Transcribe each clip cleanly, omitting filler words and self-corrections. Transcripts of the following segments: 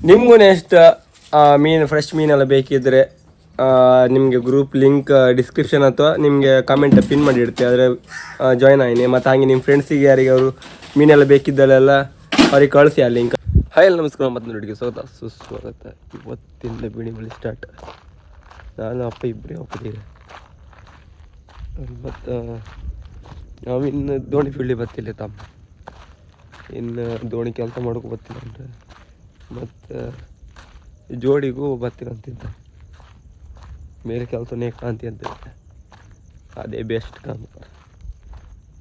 ನಿಮಗೂ ನೆಕ್ಸ್ಟ್ ಮೀನು ಫ್ರೆಶ್ ಮೀನೆಲ್ಲ ಬೇಕಿದ್ದರೆ ನಿಮಗೆ ಗ್ರೂಪ್ ಲಿಂಕ್ ಡಿಸ್ಕ್ರಿಪ್ಷನ್ ಅಥವಾ ನಿಮಗೆ ಕಾಮೆಂಟ್ ಪಿನ್ ಮಾಡಿ ಇಡ್ತೀವಿ, ಆದರೆ ಜಾಯ್ನ್ ಆಗಿ ಮತ್ತು ಹಾಗೆ ನಿಮ್ಮ ಫ್ರೆಂಡ್ಸಿಗೆ ಯಾರಿಗೆ ಅವರು ಮೀನೆಲ್ಲ ಬೇಕಿದ್ದಲ್ಲೆಲ್ಲ ಅವ್ರಿಗೆ ಕಳಿಸಿ ಆ ಲಿಂಕ್. ಹಾಯ್ ನಮಸ್ಕಾರ, ಮತ್ತು ನೋಡಿಗೆ ಸ್ವಾಗತ ಸುಸ್ವಾಗತ. ಇವತ್ತಿಂದ ಬಿಣಿಮಳಿ ಸ್ಟಾರ್ಟ್. ನಾನು ಅಪ್ಪ ಇಬ್ಬರೇ ಹೋಗ್ತಿದ್ದೀವಿ ಮತ್ತು ನಾವಿನ್ನು ದೋಣಿ ಫೀಲ್ಡಿಗೆ ಬರ್ತಿಲ್ಲ ತಮ್ಮ, ಇನ್ನು ದೋಣಿ ಕೆಲಸ ಮಾಡೋಕೆ ಬರ್ತಿಲ್ಲ ಅಂದರೆ ಮತ್ತು ಜೋಡಿಗೂ ಬರ್ತೀನಿ ಅಂತಿದ್ದ ಮೇಲೆ ಕೆಲಸ ನೇಕಾಂತಿ ಅಂತ ಅದೇ ಬೆಸ್ಟ್ ಕಾಮ.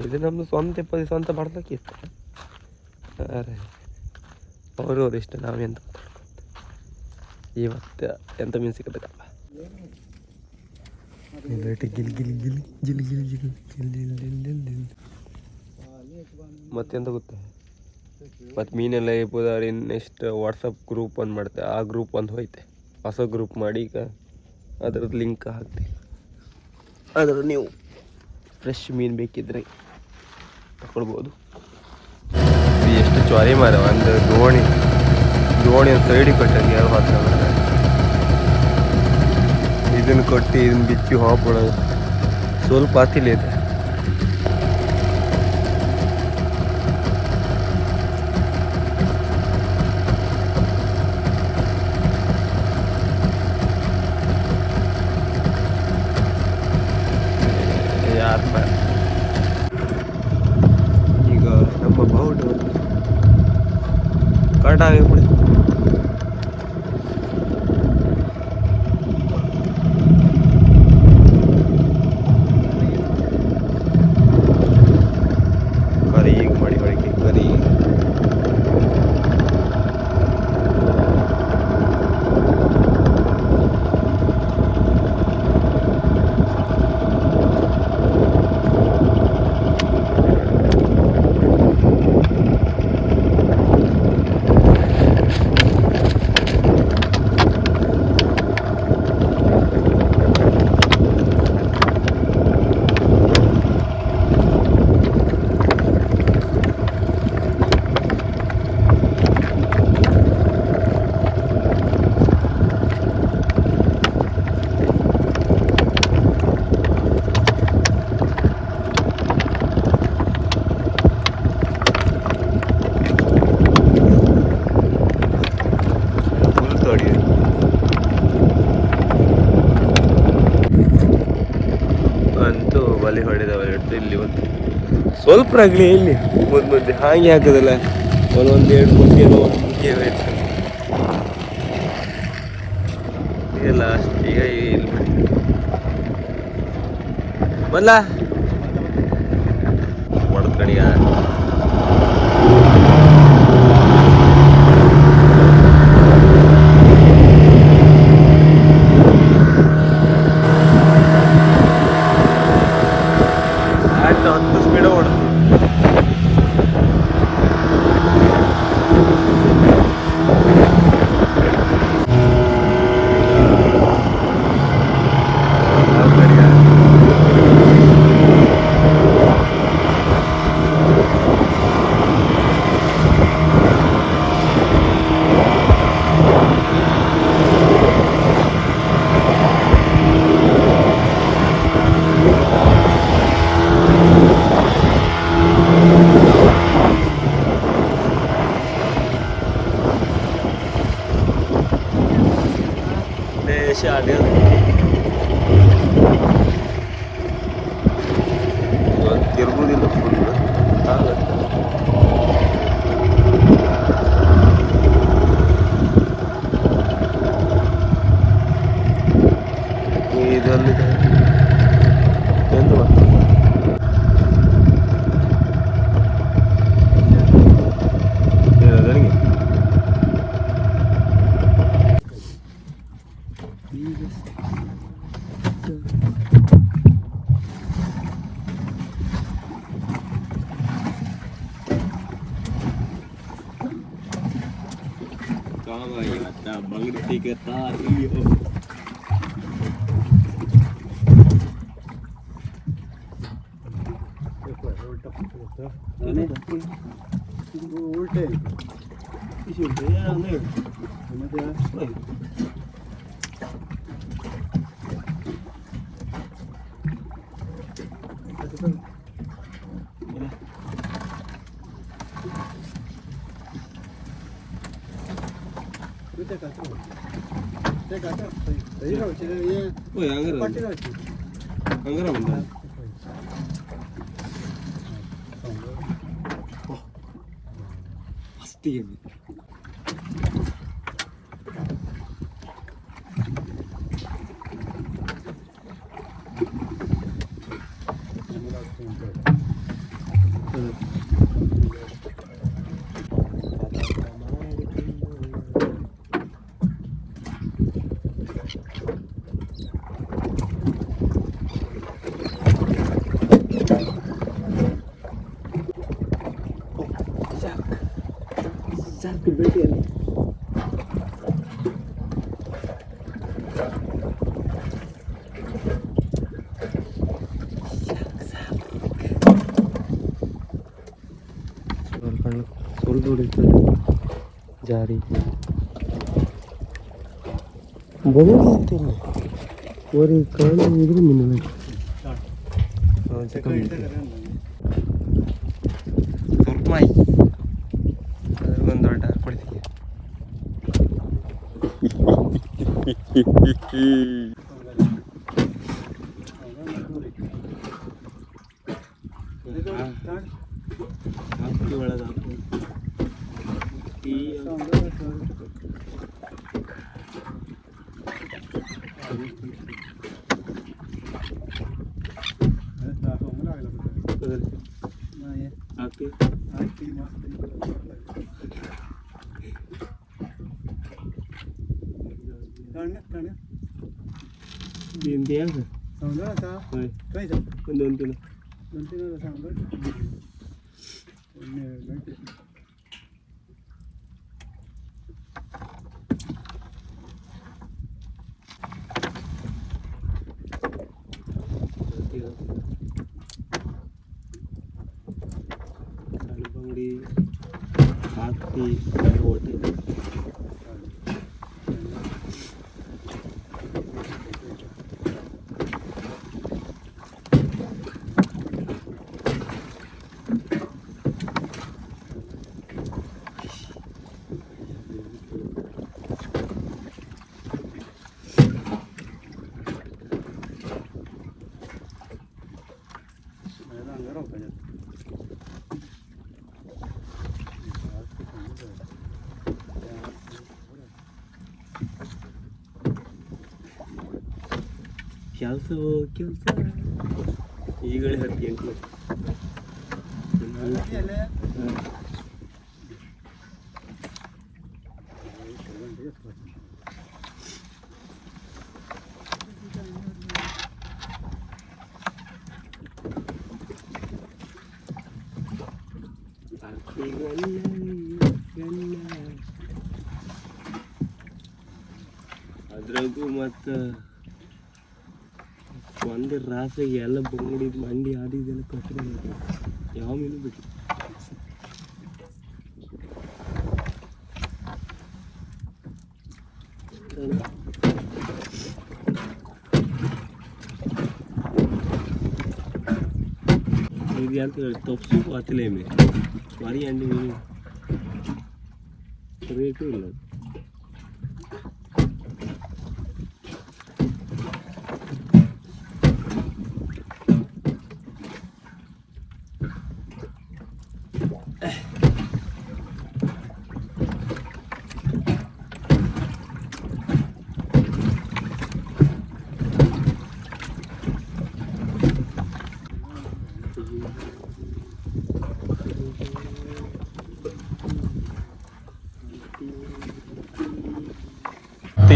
ಇದು ನಮ್ಮದು ಸ್ವಂತ ಮಾಡ್ಲಿಕ್ಕಿತ್ತು. ಅರೆ ಅವ್ರವ್ರು ಇಷ್ಟ, ನಾವೆಂತ ಇವತ್ತು ಎಂತ ಮೀನು ಸಿಕ್ಕಬೇಕಲ್ಲ. ಮತ್ತೆಂತ ಗೊತ್ತ, ಮತ್ತು ಮೀನೆಲ್ಲ ಇರ್ಬೋದಾದ್ರೆ ನೆಕ್ಸ್ಟ್ ವಾಟ್ಸಪ್ ಗ್ರೂಪ್ ಒಂದು ಮಾಡ್ತೆ, ಆ ಗ್ರೂಪ್ ಒಂದು ಹೋಯ್ತೆ, ಹೊಸ ಗ್ರೂಪ್ ಮಾಡಿ ಈಗ ಅದರದ್ದು ಲಿಂಕ್ ಹಾಕ್ತೀವಿ. ಅದ್ರ ನೀವು ಫ್ರೆಶ್ ಮೀನು ಬೇಕಿದ್ರೆ ತಗೊಳ್ಬೋದು. ಎಷ್ಟು ಚ್ವಾರಿ ಮಾರ, ಒಂದು ದೋಣಿ ಒಂದು ಸೈಡಿಗೆ ಕೊಟ್ಟಂಗೆ ಯಾರು ಹಾಕ್ತಾರೆ. ಇದನ್ನು ಕೊಟ್ಟು ಇದನ್ನು ಬಿಚ್ಚಿ ಹಾಕ್ಬಿಡೋದು ಸ್ವಲ್ಪ ಆತಿಲ್ಲ ಇದೆ. ಈಗ ನಮ್ಮ ಬಾವುಟ ಕರೆಕ್ಟಾಗಿ ಬಿಡಿ. ಕರಿ ಈಗ ಮಾಡಿ ಹೊಳಿಕೆ ಕರಿ. ಅಂತೂ ಬಲಿ ಹೊಡೆದವರೆ ಇಲ್ಲಿ ಒಂದು ಸ್ವಲ್ಪ ಆಗಲಿ ಇಲ್ಲಿ ಮುಂದೆ ಹಾಗೆ ಹಾಕೋದಲ್ಲ, ಒಂದೆರಡು ಮುಗಿಯೋ ಮುಗಿಯ ಇಲ್ಲ ಈಗ ಇಲ್ಲಿ ಬಲ್ಲ ಹೊಡೆದ್ ಕಣಿಗ ಒಂದು ಸ್ಪೀಡ ಹೊಡೆದು ತಿರುಗುದಿಲ್ಲ ಫುಲ್ ಆಗುತ್ತೆ. ಇದರಲ್ಲಿ ಎಂದು ನನಗೆ बगड़ी के तारी उल्टे ಸಾಕು ಭೇಟಿಯಲ್ಲಿ ಸ್ವಲ್ಪ ಹೊಡಿತದೆ ಜಾರಿ ಬಹುದಿ ಅಂತಿಲ್ಲ ಓರಿ ಕಾಣಿ ಇದ್ರೆ ಮಿನ್ನಲ್ಲ ಸ್ವಲ್ಪ ಮಾಯಿ ಒಂದು ದೊಡ್ಡ ಕೊಡ್ತೀನಿ ಒಳಗೆ ಬಂಗಡಿ ಹಾಕಿ ಹೋಟೆಲ್ ಕೆಲಸ ಈಗಲೇ 10 ಗಂಟೆ ಅದ್ರಾಗೂ ಮತ್ತು ಒಂದು ರಾಸಿಗೆ ಎಲ್ಲ ಬಂಗಡಿ ಮಂಡಿ ಆದಿದೆಲ್ಲ ಕಟ್ಕೊಂಡು ಯಾವ ಮೀನು ಬಿಟ್ಟು ఇది ಅಂತ ಹೇಳಿ ತಪ್ಸು ಅತ್ತಲೇ ಮೇ ಮರಿ ಅಂಡಿ ಮೀನು ರೇಟು ಇಲ್ಲ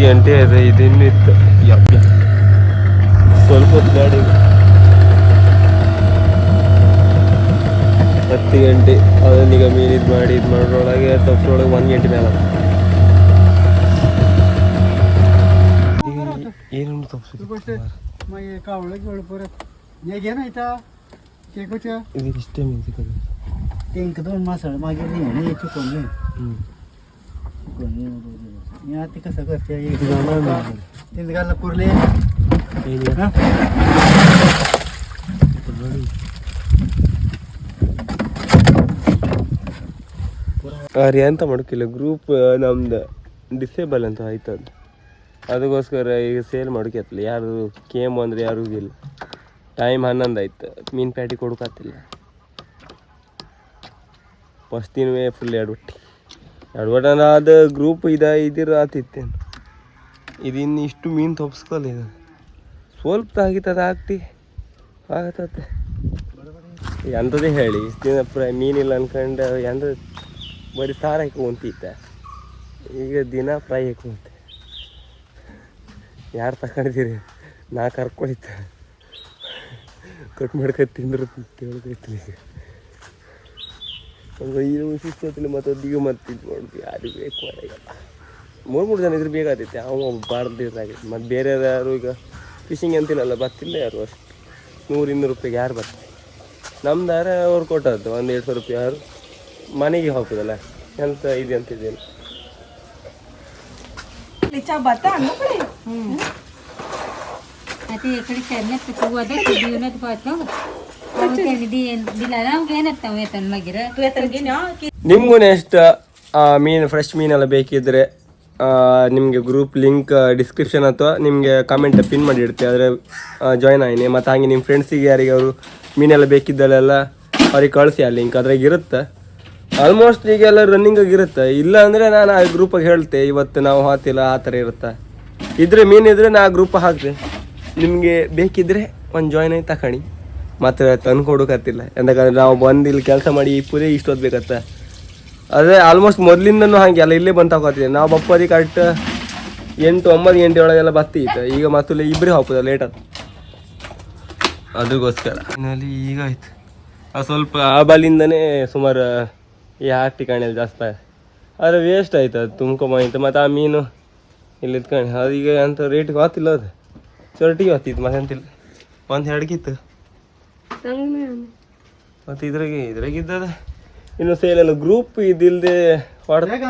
ಗಂಟೆ ಇದೆ ಇದಿನ್ನಿತ್ತು ಯಪ್ಪ ಸ್ವಲ್ಪ ಹೊತ್ತು ಗಾಡಿ 10 ಗಂಟೆ ಅದನ್ನೀಗ ಮೀನು ಇದು ಮಾಡೋದ್ರೊಳಗೆ ತಪ್ಪಿಸೊಳಗೆ 1 ಗಂಟೆ ಮೇಲೆ ಏನು ತಪ್ಪಿಸಿ ಇದು ಇಷ್ಟೇ ಮೀನು ಸಿಕ್ಕದು Tiền cái đôi mà sợ mà cái gì này chụp còn đi. Còn đi rồi. यात कसं करते तीन गाला पुरले ಅವ್ರು ಎಂತ ಮಾಡೋಕ್ಕಿಲ್ಲ ಗ್ರೂಪ್ ನಮ್ದು ಡಿಸೇಬಲ್ ಅಂತ ಆಯ್ತದ ಅದಕ್ಕೋಸ್ಕರ ಈಗ ಸೇಲ್ ಮಾಡೋಕ್ಕಿಲ್ಲ ಯಾರು ಕೇಮ್ ಅಂದರೆ ಯಾರಿಗೂ ಇಲ್ಲ ಟೈಮ್ 11 ಆಯ್ತು ಮೀನು ಪ್ಯಾಟಿ ಕೊಡೋಕ್ಕಾಗ್ತಿಲ್ಲ ಫಸ್ಟ್ ದಿನವೇ ಫುಲ್ ಎಡ್ಬಿಟ್ಟು ಅದು ಗ್ರೂಪ್ ಇದಿರ ಆತಿತ್ತೇನು ಇದು ಇನ್ನು ಇಷ್ಟು ಮೀನು ತಪ್ಪಿಸ್ಕೊಲ್ಲ ಇದು ಸ್ವಲ್ಪ ಆಗಿತ್ತದ ಆಗ್ತಿ ಆಗತ್ತೆ ಎಂಥದೇ ಹೇಳಿ ಇಷ್ಟು ದಿನ ಮೀನಿಲ್ಲ ಅನ್ಕೊಂಡು ಎಂದ ಬರೀ ಸಾರು ಹಾಕೊಂತಿದ್ದ ಈಗ ದಿನ ಫ್ರೈ ಹಾಕೊಂತೆ ಯಾರು ತಗೊಂಡಿದ್ದೀರಿ ನಾ ಕರ್ಕೊಳಿತ ಕಟ್ ಮಾಡ್ಕೊಂಡು ತಿಂದ್ರು ತಿಳ್ದೈತಿ ಈಗ ಶಿಸ್ತಲ್ಲಿ ಮತ್ತೊಂದು ಈಗ ಮತ್ತೆ ಇದು ಮಾಡೋದು ಯಾರು ಬೇಕು ಮಾಡಲ್ಲ 3 ಜನ ಇದ್ರೆ ಬೇಕಾಗ್ತೈತೆ ಅವ ಬಾರ್ದಿರಾಗೈತೆ ಮತ್ತು ಬೇರೆ ಯಾರು ಈಗ ಫಿಶಿಂಗ್ ಅಂತಿನಲ್ಲ ಬರ್ತಿಲ್ಲ ಯಾರು ಅಷ್ಟು 100-200 ರೂಪಾಯಿಗೆ ಯಾರು ಬರ್ತಾರೆ ನಮ್ದಾರ ಅವ್ರು ಕೊಟ್ಟದ್ದು 100-200 ರೂಪಾಯಿ ಯಾರು ಮನೆಗೆ ಹೋಗ್ಬೋದಲ್ಲ ಎಂತ ಇದೆ ಅಂತಿದ್ದೇನೆ ನಿಮಗೂ ನೆಕ್ಸ್ಟ್ ಮೀನು ಫ್ರೆಶ್ ಮೀನೆಲ್ಲ ಬೇಕಿದ್ರೆ ನಿಮಗೆ ಗ್ರೂಪ್ ಲಿಂಕ್ ಡಿಸ್ಕ್ರಿಪ್ಷನ್ ಅಥವಾ ನಿಮಗೆ ಕಾಮೆಂಟ್ ಪಿನ್ ಮಾಡಿ ಇಡ್ತೀವಿ ಆದರೆ ಜಾಯ್ನ್ ಆಯ್ನಿ ಮತ್ತು ಹಾಗೆ ನಿಮ್ಮ ಫ್ರೆಂಡ್ಸಿಗೆ ಯಾರಿಗೆ ಅವರು ಮೀನೆಲ್ಲ ಬೇಕಿದ್ದಲ್ಲೆಲ್ಲ ಅವ್ರಿಗೆ ಕಳಿಸಿ ಆ ಲಿಂಕ್ ಅದ್ರಾಗ ಇರುತ್ತೆ ಆಲ್ಮೋಸ್ಟ್ ಈಗೆಲ್ಲ ರನ್ನಿಂಗಾಗಿ ಇರುತ್ತೆ ಇಲ್ಲ ಅಂದರೆ ನಾನು ಆ ಗ್ರೂಪಾಗೆ ಹೇಳ್ತೆ ಇವತ್ತು ನಾವು ಹಾತಿಲ್ಲ ಆ ಥರ ಇರುತ್ತೆ ಇದ್ರೆ ಮೀನಿದ್ರೆ ನಾ ಆ ಗ್ರೂಪ್ ಹಾಕ್ತೆ ನಿಮಗೆ ಬೇಕಿದ್ದರೆ ಒಂದು ಜಾಯ್ನ್ ಆಗಿ ತಗೊಳ್ಳಿ ಮಾತ್ರ ತಂದು ಕೊಡೋಕತ್ತಿಲ್ಲ ಯಾಕಂದ್ರೆ ನಾವು ಬಂದು ಇಲ್ಲಿ ಕೆಲಸ ಮಾಡಿ ಪುರೇ ಇಷ್ಟೊತ್ತು ಬೇಕತ್ತ ಅದೇ ಆಲ್ಮೋಸ್ಟ್ ಮೊದಲಿಂದನೂ ಹಾಗೆ ಎಲ್ಲ ಇಲ್ಲೇ ಬಂದು ತಗೋತಿದ್ದೆ ನಾವು ಬಪ್ಪದಿ ಕರೆಕ್ಟ್ 8-9 ಗಂಟೆ ಒಳಗೆಲ್ಲ ಬರ್ತಿತ್ತು ಈಗ ಮತ್ತೆ ಇಬ್ಬರೇ ಹೋಗ್ಬೋದ ಲೇಟ್ ಆಯ್ತು ಅದಕ್ಕೋಸ್ಕರ ಇನ್ನಲ್ಲಿ ಈಗ ಆಯ್ತು ಅದು ಸ್ವಲ್ಪ ಆ ಬಾಲಿಂದನೇ ಸುಮಾರು ಈ ಹಾಕಿ ಕಾಣೆಲ್ಲ ಜಾಸ್ತಿ ಆದರೆ ವೇಸ್ಟ್ ಆಯ್ತು ಅದು ತುಂಬ್ಕೊಂಬಂತ ಮತ್ತು ಆ ಮೀನು ಇಲ್ಲಿ ಇತ್ಕೊಂಡು ಅದೀಗ ಅಂತ ರೇಟಿಗೆ ಹೋಗ್ತಿಲ್ಲ ಅದು ಚರ್ಟಿಗೆ ಹೋಗ್ತಿತ್ತು ಮತ್ತೆ ಅಂತಿಲ್ಲ 1-2 ಇತ್ತು ಮತ್ತು ಇದ್ರಾಗಿದ್ದದ ಇನ್ನು ಸೇಲೆಲ್ಲ ಗ್ರೂಪ್ ಇದಿಲ್ಲದೆ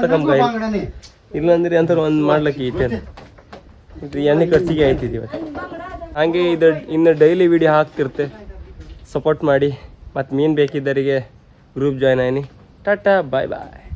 ತಗೊಂಬ ಇಲ್ಲಾಂದ್ರೆ ಅಂಥವ್ರು ಒಂದು ಮಾಡ್ಲಿಕ್ಕೆ ಇತ್ತೇನೆ ಇದು ಎಣ್ಣೆ ಖರ್ಚಿಗೆ ಆಯ್ತಿದ್ದೀವಿ ಹಾಗೆ ಇದು ಇನ್ನು ಡೈಲಿ ವಿಡಿಯೋ ಹಾಕ್ತಿರ್ತೆ ಸಪೋರ್ಟ್ ಮಾಡಿ ಮತ್ತು ಮೀನು ಬೇಕಿದ್ದರಿಗೆ ಗ್ರೂಪ್ ಜಾಯ್ನ್ ಆಯ್ನಿ ಟಾಟಾ ಬಾಯ್ ಬಾಯ್